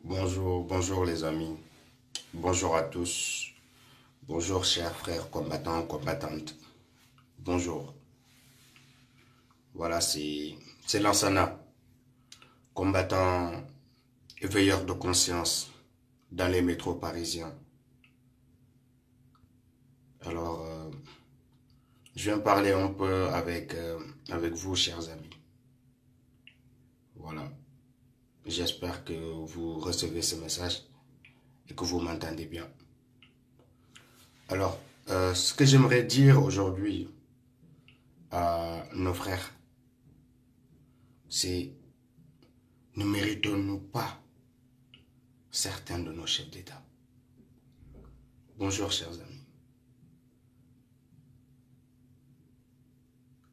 Bonjour, bonjour les amis. Bonjour à tous. Bonjour chers frères combattants, combattantes. Bonjour. Voilà, c'est Lansana, combattant et veilleur de conscience dans les métros parisiens. Alors, je viens parler un peu avec vous, chers amis. Voilà. J'espère que vous recevez ce message et que vous m'entendez bien. Alors, ce que j'aimerais dire aujourd'hui à nos frères, c'est ne méritons-nous pas certains de nos chefs d'État? Bonjour, chers amis.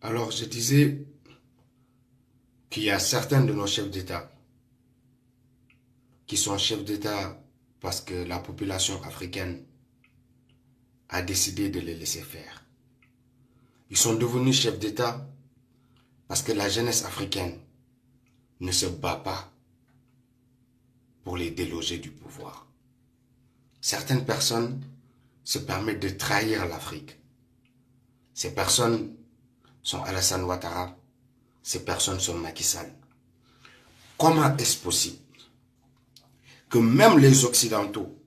Alors, je disais qu'il y a certains de nos chefs d'État qui sont chefs d'État parce que la population africaine a décidé de les laisser faire. Ils sont devenus chefs d'État parce que la jeunesse africaine ne se bat pas pour les déloger du pouvoir. Certaines personnes se permettent de trahir l'Afrique. Ces personnes sont Alassane Ouattara, ces personnes sont Macky Sall. Comment est-ce possible que même les Occidentaux,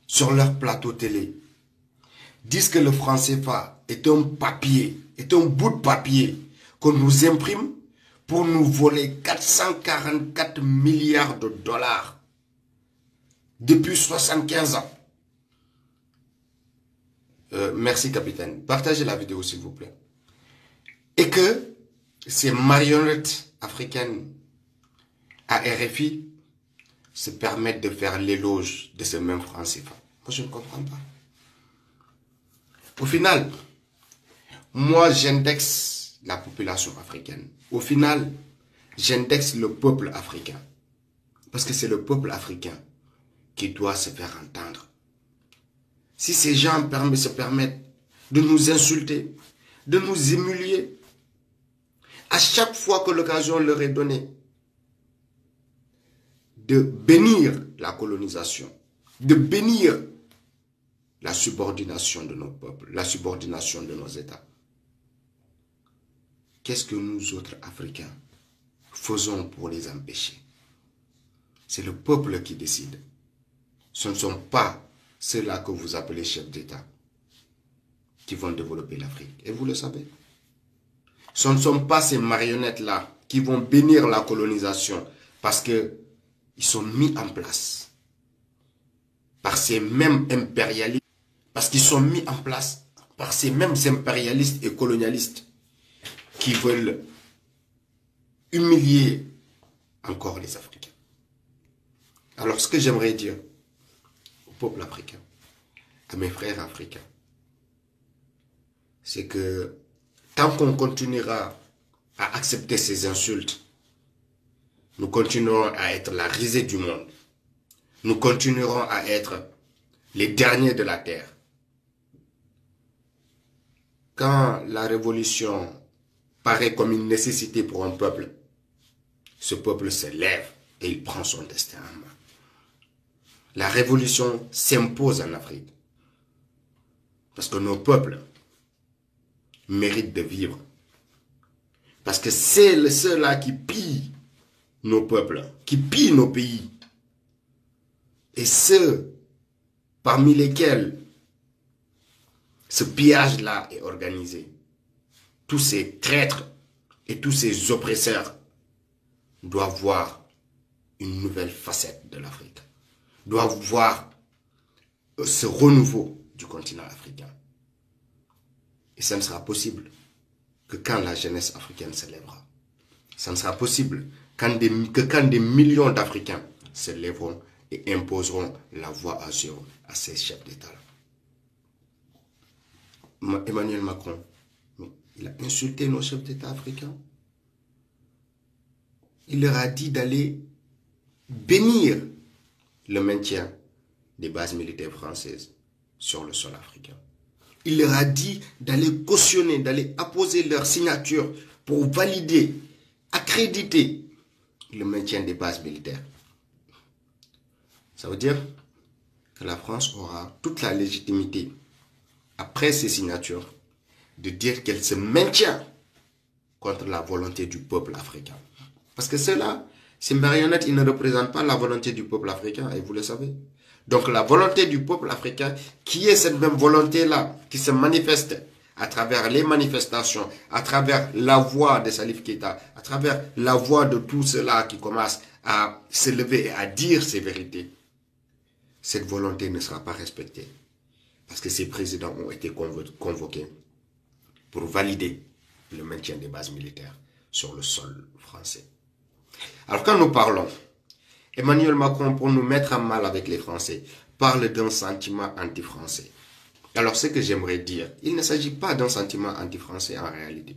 sur leur plateau télé, disent que le franc CFA est un papier, est un bout de papier qu'on nous imprime pour nous voler 444 milliards de dollars depuis 75 ans. Merci capitaine. Partagez la vidéo s'il vous plaît. Et que ces marionnettes africaines à RFI se permettent de faire l'éloge de ce même franc CFA. Moi je ne comprends pas. Au final, moi j'indexe la population africaine. Au final, j'indexe le peuple africain. Parce que c'est le peuple africain qui doit se faire entendre. Si ces gens se permettent de nous insulter, de nous humilier, à chaque fois que l'occasion leur est donnée de bénir la colonisation, de bénir la subordination de nos peuples, la subordination de nos États. Qu'est-ce que nous autres Africains faisons pour les empêcher? C'est le peuple qui décide. Ce ne sont pas ceux-là que vous appelez chefs d'État qui vont développer l'Afrique. Et vous le savez. Ce ne sont pas ces marionnettes-là qui vont bénir la colonisation parce qu'ils sont mis en place par ces mêmes impérialistes, parce qu'ils sont mis en place par ces mêmes impérialistes et colonialistes qui veulent humilier encore les Africains. Alors ce que j'aimerais dire au peuple africain, à mes frères africains, c'est que tant qu'on continuera à accepter ces insultes, nous continuerons à être la risée du monde. Nous continuerons à être les derniers de la terre. Quand la révolution paraît comme une nécessité pour un peuple, ce peuple se lève et il prend son destin en main. La révolution s'impose en Afrique. Parce que nos peuples méritent de vivre. Parce que c'est ceux-là qui pillent nos peuples, qui pillent nos pays. Et ceux parmi lesquels ce pillage-là est organisé, tous ces traîtres et tous ces oppresseurs doivent voir une nouvelle facette de l'Afrique, doivent voir ce renouveau du continent africain. Et ça ne sera possible que quand la jeunesse africaine se lèvera. Ça ne sera possible que quand des millions d'Africains se lèveront et imposeront la voix à ces chefs d'État. Emmanuel Macron, il a insulté nos chefs d'État africains. Il leur a dit d'aller bénir le maintien des bases militaires françaises sur le sol africain. Il leur a dit d'aller cautionner, d'aller apposer leur signature pour valider, accréditer le maintien des bases militaires. Ça veut dire que la France aura toute la légitimité, après ces signatures, de dire qu'elle se maintient contre la volonté du peuple africain. Parce que ceux-là, ces marionnettes, ils ne représentent pas la volonté du peuple africain, et vous le savez. Donc la volonté du peuple africain, qui est cette même volonté-là, qui se manifeste à travers les manifestations, à travers la voix de Salif Keita, à travers la voix de tous ceux-là qui commencent à s'élever et à dire ces vérités, cette volonté ne sera pas respectée. Parce que ces présidents ont été convoqués pour valider le maintien des bases militaires sur le sol français. Alors quand nous parlons, Emmanuel Macron, pour nous mettre en mal avec les Français, parle d'un sentiment anti-français. Alors ce que j'aimerais dire, il ne s'agit pas d'un sentiment anti-français en réalité.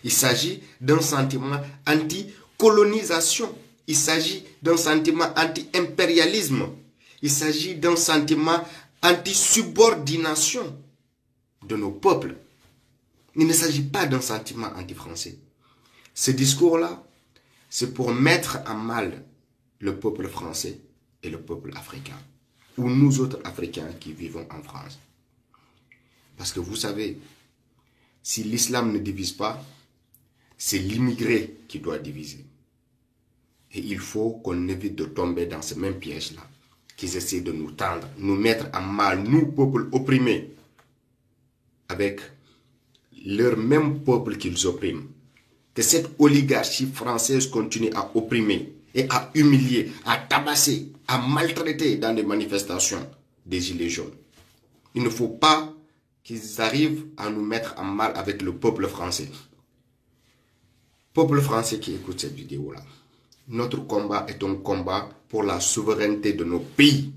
Il s'agit d'un sentiment anti-colonisation. Il s'agit d'un sentiment anti-impérialisme. Il s'agit d'un sentiment anti-subordination de nos peuples. Il ne s'agit pas d'un sentiment anti-français. Ce discours-là, c'est pour mettre en mal le peuple français et le peuple africain, ou nous autres Africains qui vivons en France. Parce que vous savez, si l'islam ne divise pas, c'est l'immigré qui doit diviser. Et il faut qu'on évite de tomber dans ce même piège-là, qu'ils essaient de nous tendre, nous mettre en mal, nous, peuples opprimés, avec leur même peuple qu'ils oppriment. Que cette oligarchie française continue à opprimer et à humilier, à tabasser, à maltraiter dans des manifestations des Gilets jaunes. Il ne faut pas qu'ils arrivent à nous mettre en mal avec le peuple français. Peuple français qui écoute cette vidéo-là, notre combat est un combat pour la souveraineté de nos pays.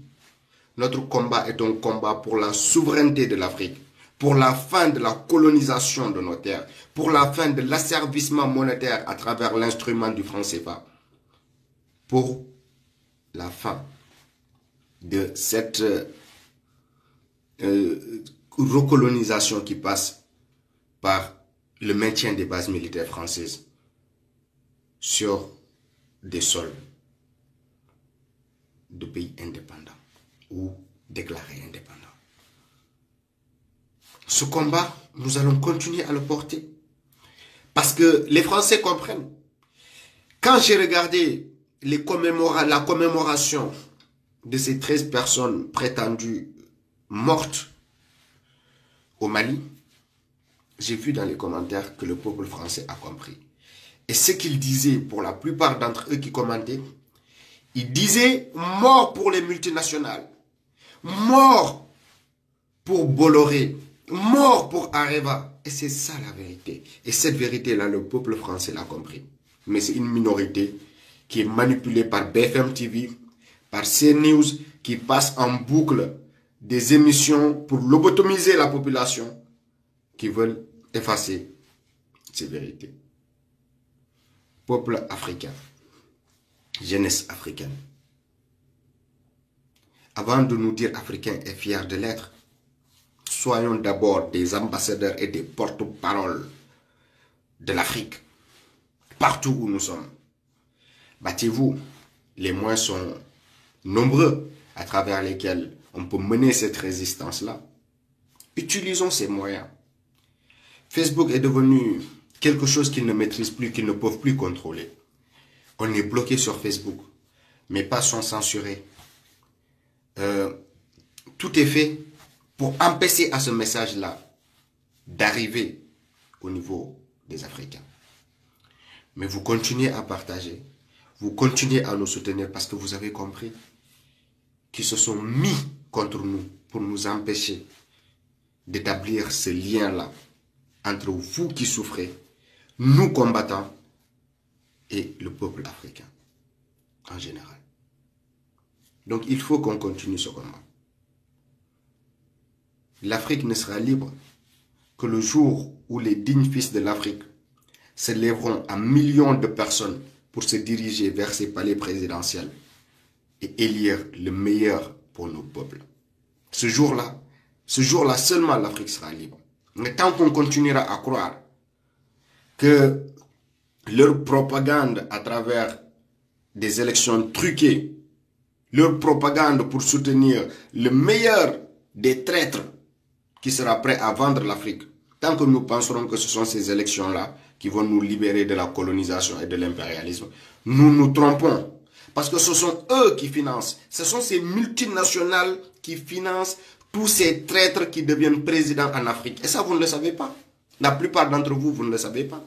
Notre combat est un combat pour la souveraineté de l'Afrique, pour la fin de la colonisation de nos terres, pour la fin de l'asservissement monétaire à travers l'instrument du franc CFA, pour la fin de cette recolonisation qui passe par le maintien des bases militaires françaises sur des sols de pays indépendants ou déclarés indépendants. Ce combat, nous allons continuer à le porter parce que les Français comprennent. Quand j'ai regardé la commémoration de ces 13 personnes prétendues mortes au Mali, j'ai vu dans les commentaires que le peuple français a compris. Et ce qu'ils disaient, pour la plupart d'entre eux qui commentaient, ils disaient mort pour les multinationales, mort pour Bolloré, mort pour Areva. Et c'est ça la vérité. Et cette vérité-là, le peuple français l'a compris. Mais c'est une minorité qui est manipulée par BFM TV, par CNews, qui passe en boucle des émissions pour lobotomiser la population, qui veulent effacer ces vérités. Peuple africain, jeunesse africaine. Avant de nous dire africains et fiers de l'être, soyons d'abord des ambassadeurs et des porte-paroles de l'Afrique, partout où nous sommes. Battez-vous, les moyens sont nombreux à travers lesquels on peut mener cette résistance-là. Utilisons ces moyens. Facebook est devenu quelque chose qu'ils ne maîtrisent plus, qu'ils ne peuvent plus contrôler. On est bloqué sur Facebook. Mes pages sont censurées. Tout est fait pour empêcher à ce message-là d'arriver au niveau des Africains. Mais vous continuez à partager. Vous continuez à nous soutenir parce que vous avez compris qu'ils se sont mis contre nous pour nous empêcher d'établir ce lien-là entre vous qui souffrez, nous combattants et le peuple africain en général. Donc il faut qu'on continue ce combat. L'Afrique ne sera libre que le jour où les dignes fils de l'Afrique se lèveront à millions de personnes pour se diriger vers ces palais présidentiels et élire le meilleur pour nos peuples. Ce jour-là seulement l'Afrique sera libre. Mais tant qu'on continuera à croire que leur propagande à travers des élections truquées, leur propagande pour soutenir le meilleur des traîtres qui sera prêt à vendre l'Afrique. Tant que nous penserons que ce sont ces élections-là qui vont nous libérer de la colonisation et de l'impérialisme, nous nous trompons. Parce que ce sont eux qui financent. Ce sont ces multinationales qui financent tous ces traîtres qui deviennent présidents en Afrique. Et ça, vous ne le savez pas. La plupart d'entre vous, vous ne le savez pas.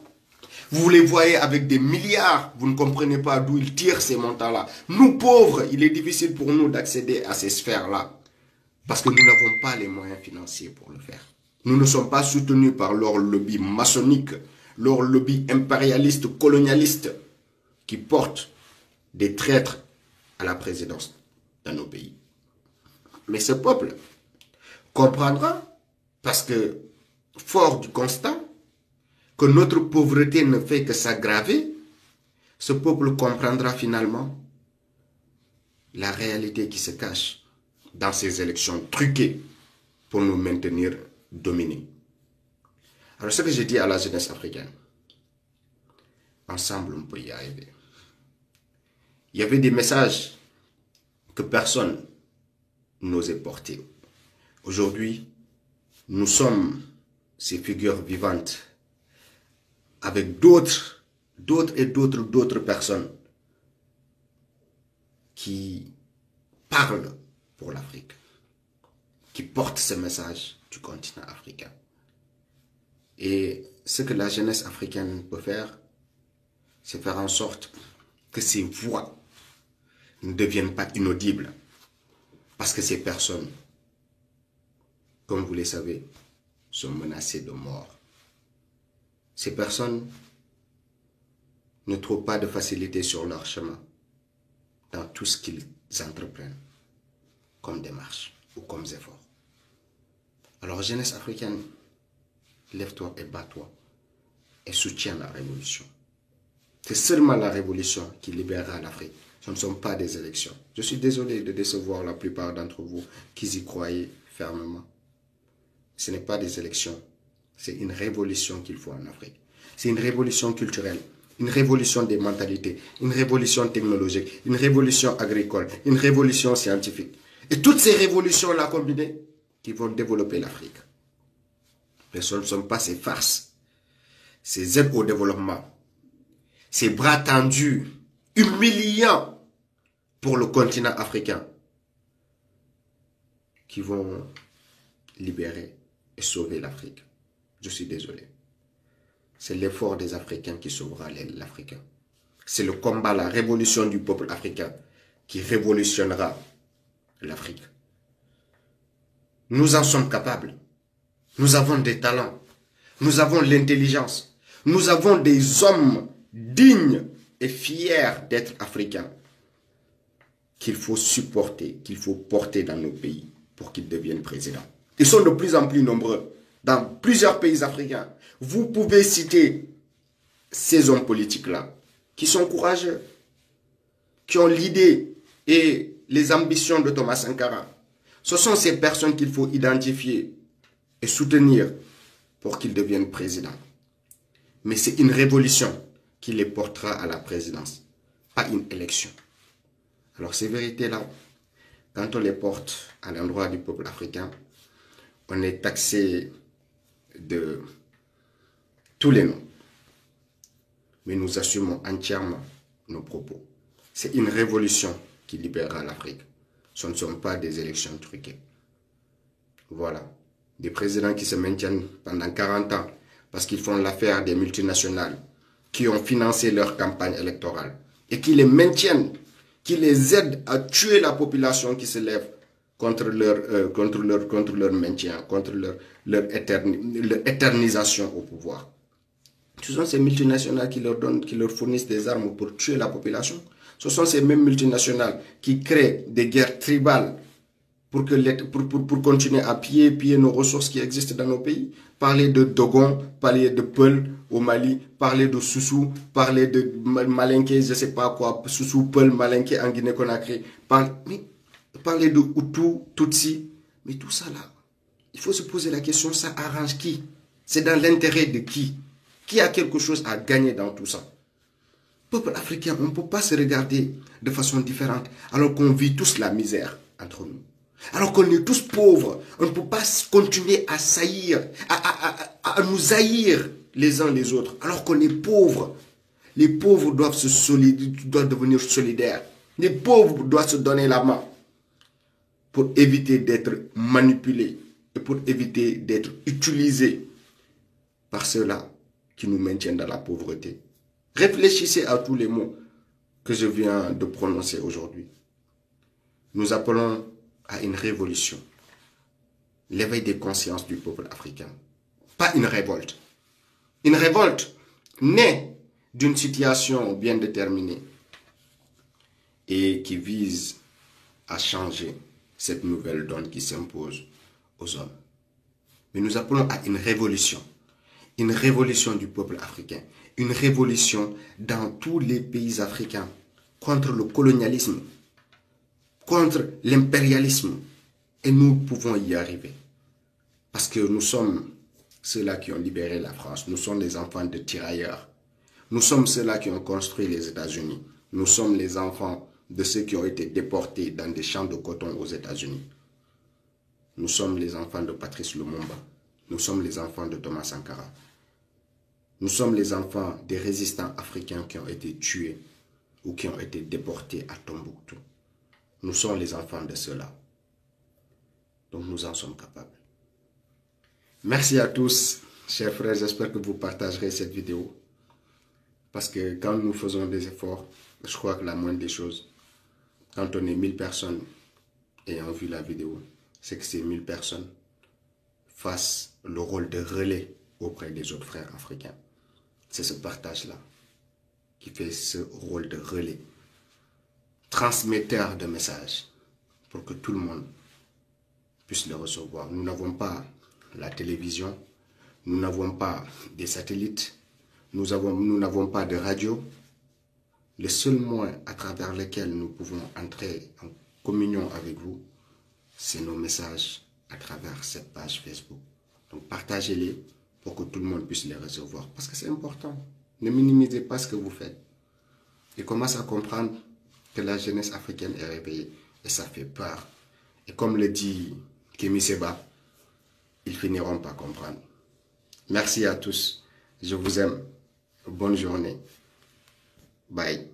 Vous les voyez avec des milliards. Vous ne comprenez pas d'où ils tirent ces montants-là. Nous, pauvres, il est difficile pour nous d'accéder à ces sphères-là. Parce que nous n'avons pas les moyens financiers pour le faire. Nous ne sommes pas soutenus par leur lobby maçonnique, leur lobby impérialiste, colonialiste, qui porte des traîtres à la présidence dans nos pays. Mais ce peuple comprendra, parce que, fort du constat, que notre pauvreté ne fait que s'aggraver, ce peuple comprendra finalement la réalité qui se cache dans ces élections truquées pour nous maintenir dominés. Alors ce que je dis à la jeunesse africaine, ensemble on peut y arriver. Il y avait des messages que personne n'osait porter. Aujourd'hui, nous sommes ces figures vivantes avec d'autres personnes qui parlent pour l'Afrique, qui portent ce message du continent africain. Et ce que la jeunesse africaine peut faire, c'est faire en sorte que ces voix ne deviennent pas inaudibles. Parce que ces personnes, comme vous le savez, sont menacées de mort. Ces personnes ne trouvent pas de facilité sur leur chemin dans tout ce qu'ils entreprennent comme démarche ou comme effort. Alors, jeunesse africaine, lève-toi et bats-toi et soutiens la révolution. C'est seulement la révolution qui libérera l'Afrique. Ce ne sont pas des élections. Je suis désolé de décevoir la plupart d'entre vous qui y croyaient fermement. Ce n'est pas des élections. C'est une révolution qu'il faut en Afrique. C'est une révolution culturelle, une révolution des mentalités, une révolution technologique, une révolution agricole, une révolution scientifique. Et toutes ces révolutions-là combinées qui vont développer l'Afrique. Mais ce ne sont pas ces farces, ces aides au développement, ces bras tendus, humiliants pour le continent africain qui vont libérer et sauver l'Afrique. Je suis désolé. C'est l'effort des Africains qui sauvera l'Africain. C'est le combat, la révolution du peuple africain qui révolutionnera l'Afrique. Nous en sommes capables. Nous avons des talents. Nous avons l'intelligence. Nous avons des hommes dignes et fiers d'être africains qu'il faut supporter, qu'il faut porter dans nos pays pour qu'ils deviennent présidents. Ils sont de plus en plus nombreux dans plusieurs pays africains. Vous pouvez citer ces hommes politiques-là qui sont courageux, qui ont l'idée et les ambitions de Thomas Sankara. Ce sont ces personnes qu'il faut identifier et soutenir pour qu'ils deviennent présidents. Mais c'est une révolution qui les portera à la présidence, pas une élection. Alors ces vérités-là, quand on les porte à l'endroit du peuple africain, on est taxé de tous les noms. Mais nous assumons entièrement nos propos. C'est une révolution qui libérera l'Afrique. Ce ne sont pas des élections truquées. Voilà. Des présidents qui se maintiennent pendant 40 ans parce qu'ils font l'affaire des multinationales qui ont financé leur campagne électorale et qui les maintiennent, qui les aident à tuer la population qui se lève contre leur maintien, contre leur éternisation au pouvoir. Ce sont ces multinationales qui leur fournissent des armes pour tuer la population. Ce sont ces mêmes multinationales qui créent des guerres tribales pour continuer à piller nos ressources qui existent dans nos pays. Parler de Dogon, parler de Peul au Mali, parler de Soussou, parler de Malinké, je ne sais pas quoi, Soussou, Peul, Malinké en Guinée-Conakry, parler de Hutu, Tutsi, mais tout ça là, il faut se poser la question, ça arrange qui? C'est dans l'intérêt de qui? Qui a quelque chose à gagner dans tout ça? Peuple africain, on ne peut pas se regarder de façon différente alors qu'on vit tous la misère entre nous. Alors qu'on est tous pauvres, on ne peut pas continuer à saillir, à nous haïr les uns les autres alors qu'on est pauvres. Les pauvres doivent doivent devenir solidaires. Les pauvres doivent se donner la main pour éviter d'être manipulés et pour éviter d'être utilisés par ceux-là qui nous maintiennent dans la pauvreté. Réfléchissez à tous les mots que je viens de prononcer aujourd'hui. Nous appelons à une révolution, l'éveil des consciences du peuple africain, pas une révolte. Une révolte née d'une situation bien déterminée et qui vise à changer cette nouvelle donne qui s'impose aux hommes. Mais nous appelons à une révolution du peuple africain, une révolution dans tous les pays africains contre le colonialisme, contre l'impérialisme. Et nous pouvons y arriver. Parce que nous sommes ceux-là qui ont libéré la France. Nous sommes les enfants de tirailleurs. Nous sommes ceux-là qui ont construit les États-Unis. Nous sommes les enfants de ceux qui ont été déportés dans des champs de coton aux États-Unis. Nous sommes les enfants de Patrice Lumumba. Nous sommes les enfants de Thomas Sankara. Nous sommes les enfants des résistants africains qui ont été tués ou qui ont été déportés à Tombouctou. Nous sommes les enfants de ceux-là. Donc nous en sommes capables. Merci à tous, chers frères. J'espère que vous partagerez cette vidéo. Parce que quand nous faisons des efforts, je crois que la moindre des choses, quand on est 1000 personnes ayant vu la vidéo, c'est que ces 1000 personnes fassent le rôle de relais auprès des autres frères africains. C'est ce partage-là qui fait ce rôle de relais, transmetteur de messages, pour que tout le monde puisse le recevoir. Nous n'avons pas la télévision, nous n'avons pas des satellites, nous n'avons pas de radio. Le seul moyen à travers lequel nous pouvons entrer en communion avec vous, c'est nos messages à travers cette page Facebook. Donc partagez-les pour que tout le monde puisse les recevoir. Parce que c'est important. Ne minimisez pas ce que vous faites. Et commencez à comprendre que la jeunesse africaine est réveillée. Et ça fait peur. Et comme le dit Kémy Séba, ils finiront par comprendre. Merci à tous. Je vous aime. Bonne journée. Bye.